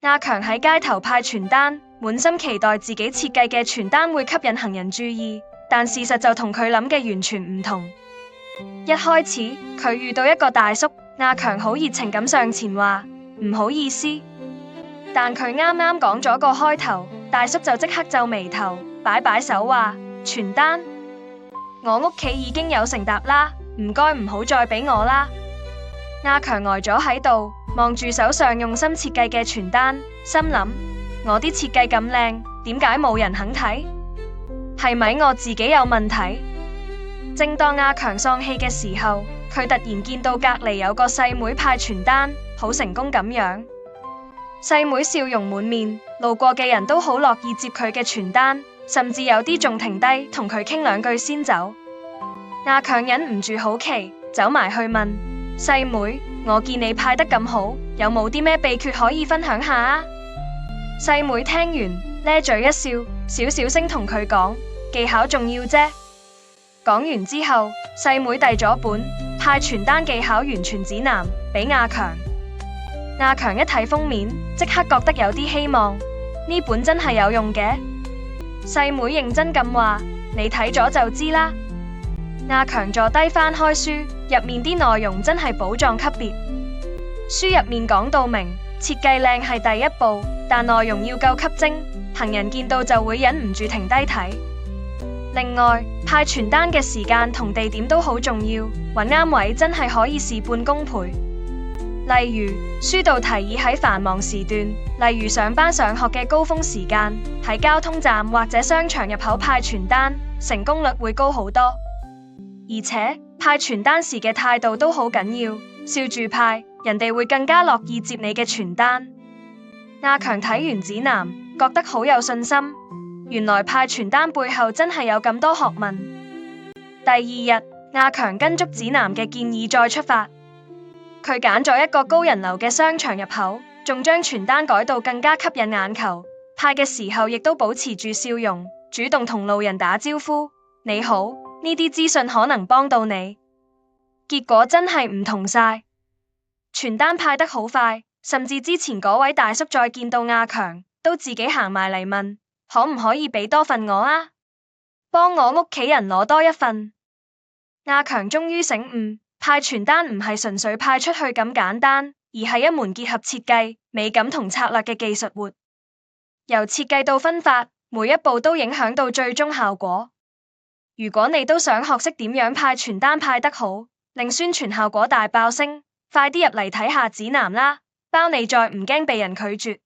阿強喺街頭派傳單，滿心期待自己設計嘅傳單會吸引行人注意，但事實就同佢諗嘅完全唔同。一開始佢遇到一個大叔，阿強好熱情咁上前話唔好意思，但佢啱啱講咗個開頭，大叔就即刻皺眉頭，擺擺手話傳單，我屋企已經有成沓啦，唔該唔好再俾我啦。阿強呆咗喺度，望住手上用心設計嘅傳單，心諗我啲設計咁靚，點解冇人肯睇？係咪我自己有問題？正當阿強喪氣嘅時候，佢突然見到隔籬有個細妹派傳單，好成功咁樣。細妹笑容滿面，路過嘅人都好樂意接佢嘅傳單，甚至有啲仲停低同佢傾兩句先走。阿強忍唔住好奇，走埋去問細妹，我見你派得咁好，有冇啲咩秘訣可以分享下啊？細妹聽完，咧嘴一笑，小小聲同佢講，技巧重要啫。講完之後，細妹遞咗本派傳單技巧完全指南俾阿強。阿強一睇封面，即刻覺得有啲希望，呢本真係有用嘅。細妹認真咁話，你睇咗就知啦。阿強坐低翻開書，入面啲內容真係寶藏級別。書入面講到明，設計靚係第一步，但內容要夠吸睛，行人見到就會忍唔住停低睇。另外，派傳單嘅時間同地點都好重要，揾啱位真係可以事半功倍。例如，書度提議喺繁忙時段，例如上班上學嘅高峰時間，喺交通站或者商場入口派傳單，成功率會高好多。而且派傳單時嘅態度都好緊要，笑住派，人哋會更加樂意接你嘅傳單。阿強睇完指南，覺得好有信心。原來派傳單背後真係有咁多學問。第二日，阿強跟足指南嘅建議再出發。佢揀咗一個高人流嘅商場入口，仲將傳單改到更加吸引眼球。派嘅時候亦都保持住笑容，主動同路人打招呼。你好，呢啲資訊可能幫到你。結果真係唔同晒，傳單派得好快，甚至之前嗰位大叔再見到阿強，都自己行埋嚟問，可唔可以俾多份我啊？幫我屋企人攞多一份。阿強終於醒悟，派傳單唔係純粹派出去咁簡單，而係一門結合設計、美感同策略嘅技術活。由設計到分發，每一步都影響到最終效果。如果你都想學識點樣派傳單派得好，令宣傳效果大爆升，快啲入嚟睇下指南啦，包你再唔驚被人拒絕。